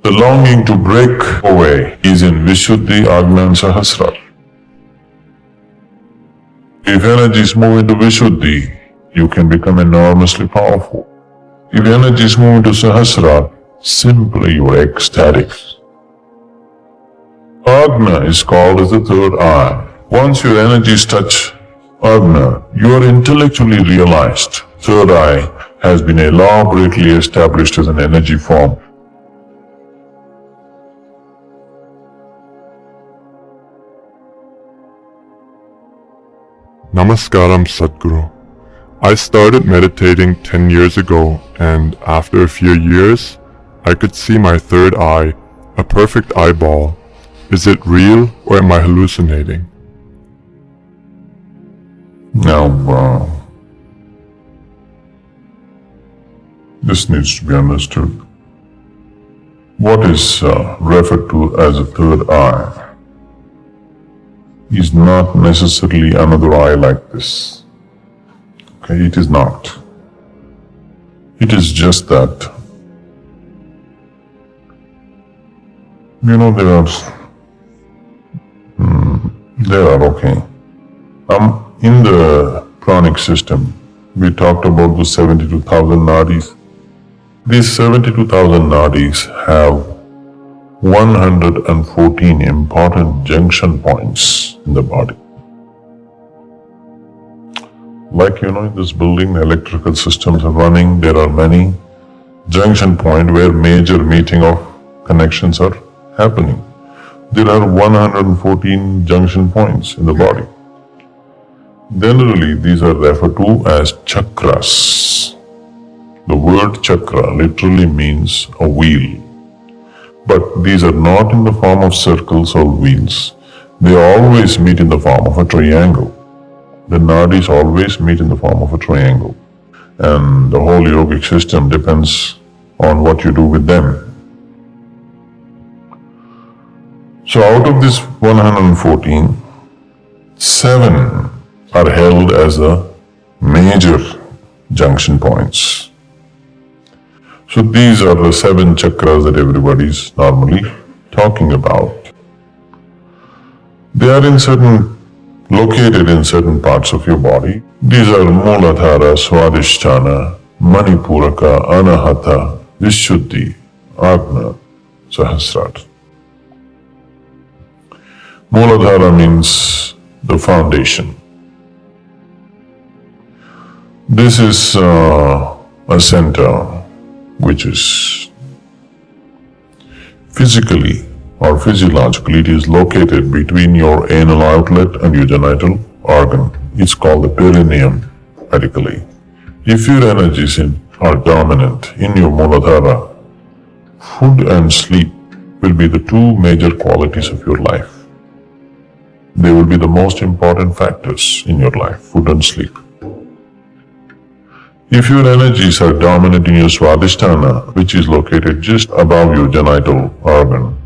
The longing to break away is in Vishuddhi, Agna and Sahasrara. If energies move into Vishuddhi, you can become enormously powerful. If energies move into Sahasrara, simply you are ecstatic. Agna is called as the third eye. Once your energies touch Agna, you are intellectually realized. Third eye has been elaborately established as an energy form. Namaskaram, Sadhguru. I started meditating 10 years ago, and after a few years, I could see my third eye, a perfect eyeball. Is it real or am I hallucinating? Now, this needs to be understood. What is referred to as a third eye is not necessarily another eye like this. Okay, it is not. It is just that, there are okay. In the pranic system, we talked about the 72,000 nadis. These 72,000 nadis have 114 important junction points in the body. Like in this building, the electrical systems are running, there are many junction points where major meeting of connections are happening. There are 114 junction points in the body. Generally, these are referred to as chakras. The word chakra literally means a wheel. But these are not in the form of circles or wheels. They always meet in the form of a triangle. The nadis always meet in the form of a triangle. And the whole yogic system depends on what you do with them. So out of this 114, 7 are held as the major junction points. So these are the 7 chakras that everybody is normally talking about. They are located in certain parts of your body. These are Muladhara, Swadishtana, Manipuraka, Anahata, Vishuddhi, Agna, Sahasrara. Muladhara means the foundation. This is a center which is physically or physiologically, it is located between your anal outlet and your genital organ. It's called the perineum medically. If your energies are dominant in your Muladhara, food and sleep will be the 2 major qualities of your life. They will be the most important factors in your life, food and sleep. If your energies are dominant in your Swadishtana, which is located just above your genital organ,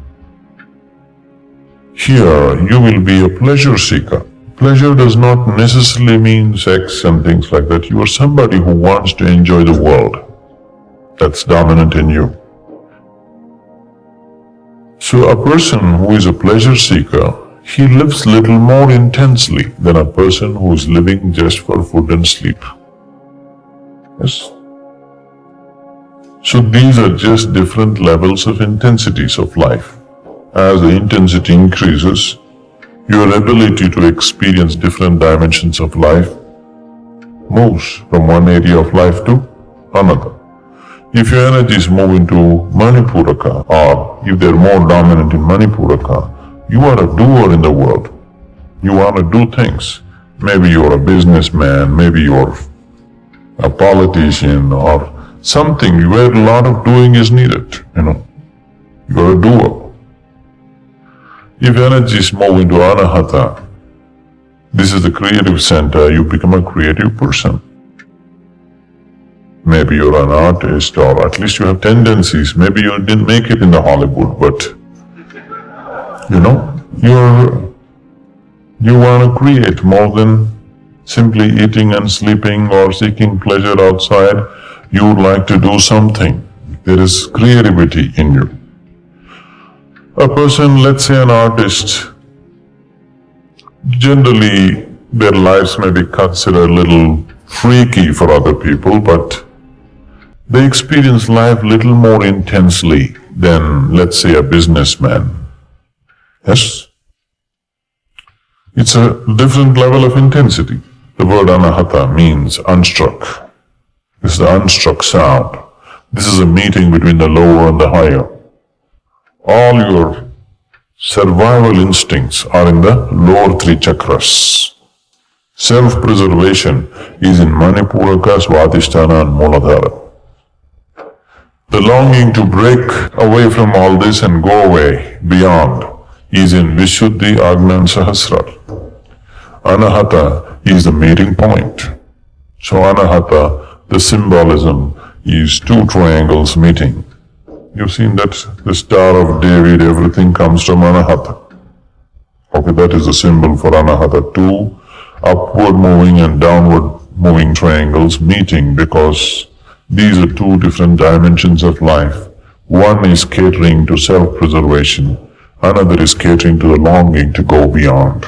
here you will be a pleasure seeker. Pleasure does not necessarily mean sex and things like that. You are somebody who wants to enjoy the world. That's dominant in you. So a person who is a pleasure seeker, he lives little more intensely than a person who is living just for food and sleep. Yes. So these are just different levels of intensities of life. As the intensity increases, your ability to experience different dimensions of life moves from one area of life to another. If your energies move into Manipuraka, or if they're more dominant in Manipuraka, you are a doer in the world. You want to do things. Maybe you're a businessman, maybe you're a politician or something where a lot of doing is needed, You're a doer. If energies move into Anahata, this is the creative center, you become a creative person. Maybe you're an artist, or at least you have tendencies. Maybe you didn't make it in the Hollywood, but you want to create more than simply eating and sleeping or seeking pleasure outside. You would like to do something. There is creativity in you. A person, let's say an artist, generally their lives may be considered a little freaky for other people, but they experience life little more intensely than, let's say, a businessman. Yes? It's a different level of intensity. The word Anahata means unstruck. This is the unstruck sound. This is a meeting between the lower and the higher. All your survival instincts are in the lower three chakras. Self-preservation is in Manipuraka, Swadishtana and Muladhara. The longing to break away from all this and go away beyond is in Vishuddhi, Agna and Sahasrara. Anahata is the meeting point. So Anahata, the symbolism is two triangles meeting. You've seen that the Star of David, everything comes from Anahata. Okay, that is the symbol for Anahata. Two upward moving and downward moving triangles meeting because these are two different dimensions of life. One is catering to self-preservation, another is catering to the longing to go beyond.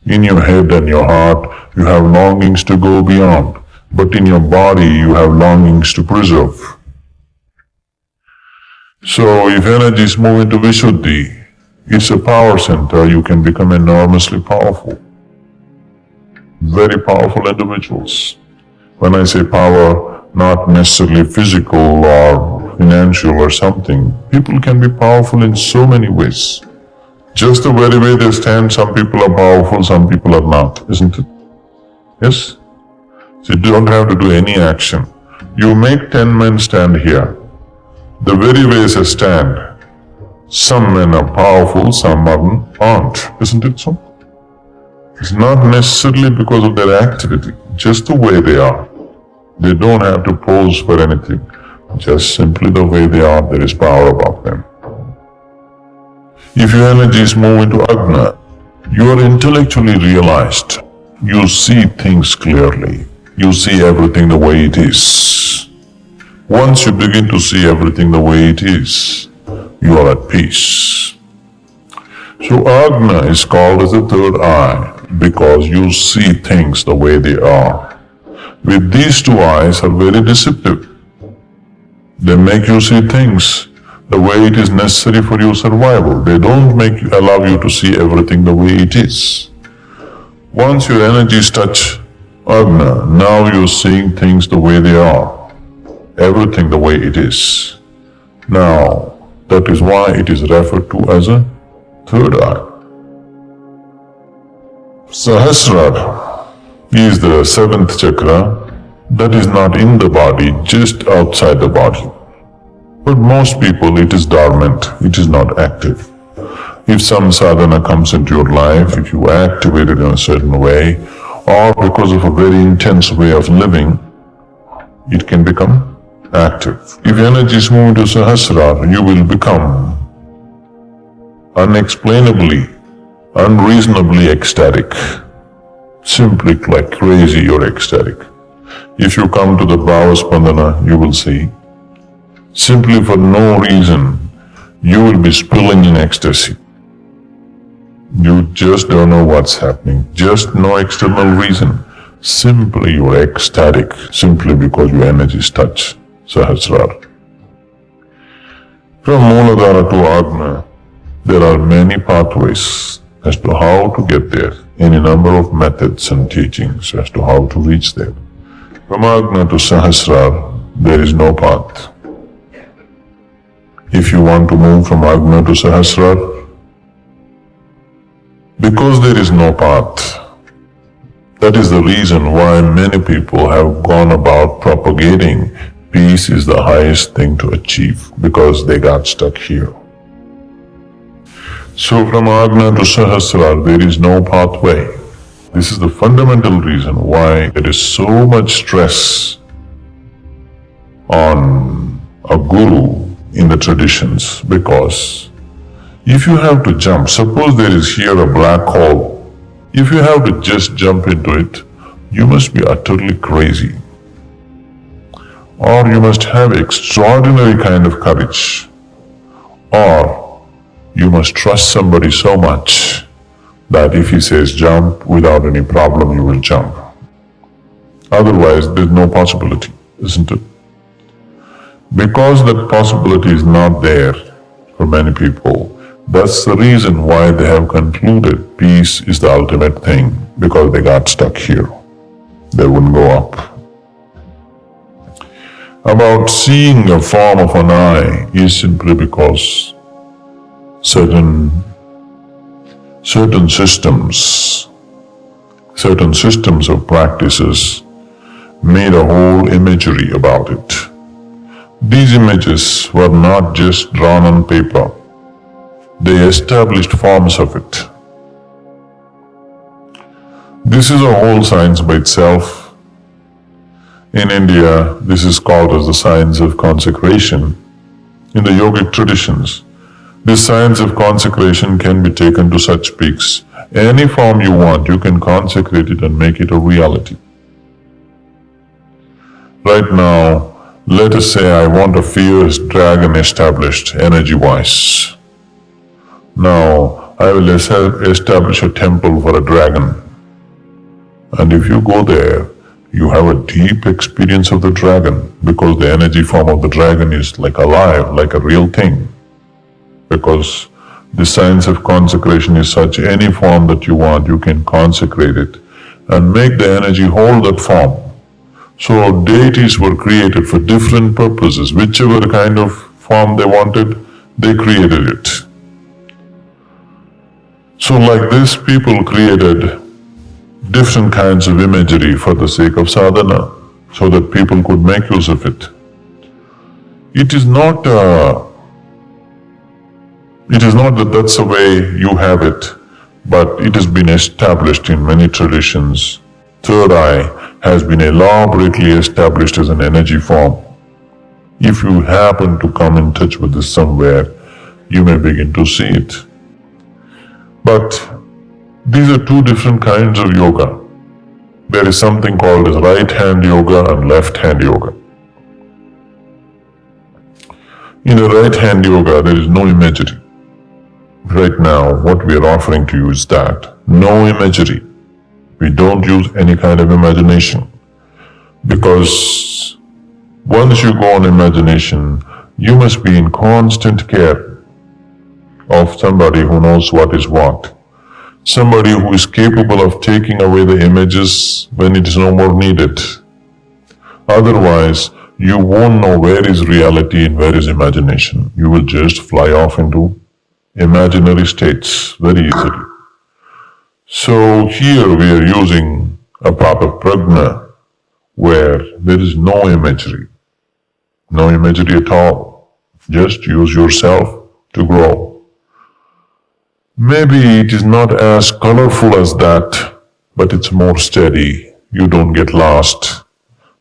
In your head and your heart, you have longings to go beyond, but in your body, you have longings to preserve. So, if energies move into Vishuddhi, it's a power center, you can become enormously powerful. Very powerful individuals. When I say power, not necessarily physical or financial or something, people can be powerful in so many ways. Just the very way they stand, some people are powerful, some people are not, isn't it? Yes? So you don't have to do any action. You make 10 men stand here. The very way they stand, some men are powerful, some aren't, isn't it so? It's not necessarily because of their activity, just the way they are. They don't have to pose for anything. Just simply the way they are, there is power about them. If your energies move into Agna, you are intellectually realized. You see things clearly. You see everything the way it is. Once you begin to see everything the way it is, you are at peace. So Agna is called as the third eye because you see things the way they are. With these two eyes are very deceptive. They make you see things the way it is necessary for your survival. They don't allow you to see everything the way it is. Once your energies touch Agna, now you're seeing things the way they are. Everything the way it is. Now, that is why it is referred to as a third eye. Sahasrara is the seventh chakra that is not in the body, just outside the body. But most people, it is dormant, it is not active. If some sadhana comes into your life, if you activate it in a certain way, or because of a very intense way of living, it can become active. If energies move into Sahasrara, you will become unexplainably, unreasonably ecstatic. Simply like crazy, you're ecstatic. If you come to the Bhava Spandana, you will see, simply for no reason, you will be spilling in ecstasy. You just don't know what's happening, just no external reason. Simply you're ecstatic, simply because your energies touch Sahasrara. From Muladhara to Agna, there are many pathways as to how to get there, any number of methods and teachings as to how to reach there. From Agna to Sahasrara, there is no path. If you want to move from Agna to Sahasrara, because there is no path, that is the reason why many people have gone about propagating peace is the highest thing to achieve, because they got stuck here. So from Agna to Sahasrara, there is no pathway. This is the fundamental reason why there is so much stress on a guru in the traditions, because if you have to jump, suppose there is here a black hole, if you have to just jump into it, you must be utterly crazy. Or you must have extraordinary kind of courage. Or you must trust somebody so much that if he says jump, without any problem you will jump. Otherwise, there's no possibility, isn't it? Because that possibility is not there for many people, that's the reason why they have concluded peace is the ultimate thing, because they got stuck here. They wouldn't go up. About seeing a form of an eye is simply because certain systems of practices made a whole imagery about it. These images were not just drawn on paper. They established forms of it. This is a whole science by itself. In India, this is called as the science of consecration. In the yogic traditions, this science of consecration can be taken to such peaks. Any form you want, you can consecrate it and make it a reality. Right now, let us say I want a fierce dragon established energy-wise. Now, I will establish a temple for a dragon. And if you go there, you have a deep experience of the dragon, because the energy form of the dragon is like alive, like a real thing. Because the science of consecration is such, any form that you want, you can consecrate it and make the energy hold that form. So deities were created for different purposes. Whichever kind of form they wanted, they created it. So like this, people created different kinds of imagery for the sake of sadhana, so that people could make use of it. It is not that that's the way you have it, but it has been established in many traditions. Third eye has been elaborately established as an energy form. If you happen to come in touch with this somewhere, you may begin to see it. But these are two different kinds of yoga. There is something called as right hand yoga and left hand yoga. In the right hand yoga, there is no imagery. Right now, what we are offering to you is that. No imagery. We don't use any kind of imagination. Because once you go on imagination, you must be in constant care of somebody who knows what is what. Somebody who is capable of taking away the images when it is no more needed. Otherwise, you won't know where is reality and where is imagination. You will just fly off into imaginary states very easily. So here we are using a path of Pragna where there is no imagery. No imagery at all. Just use yourself to grow. Maybe it is not as colorful as that, but it's more steady. You don't get lost.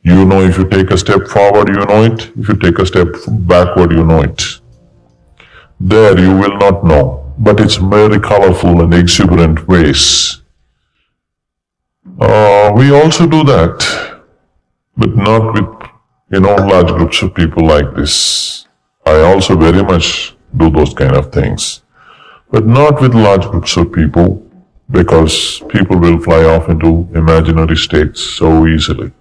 You know, if you take a step forward, you know it. If you take a step backward, you know it. There you will not know, but it's very colorful and exuberant ways. We also do that, but not with, large groups of people like this. I also very much do those kind of things, but not with large groups of people, because people will fly off into imaginary states so easily.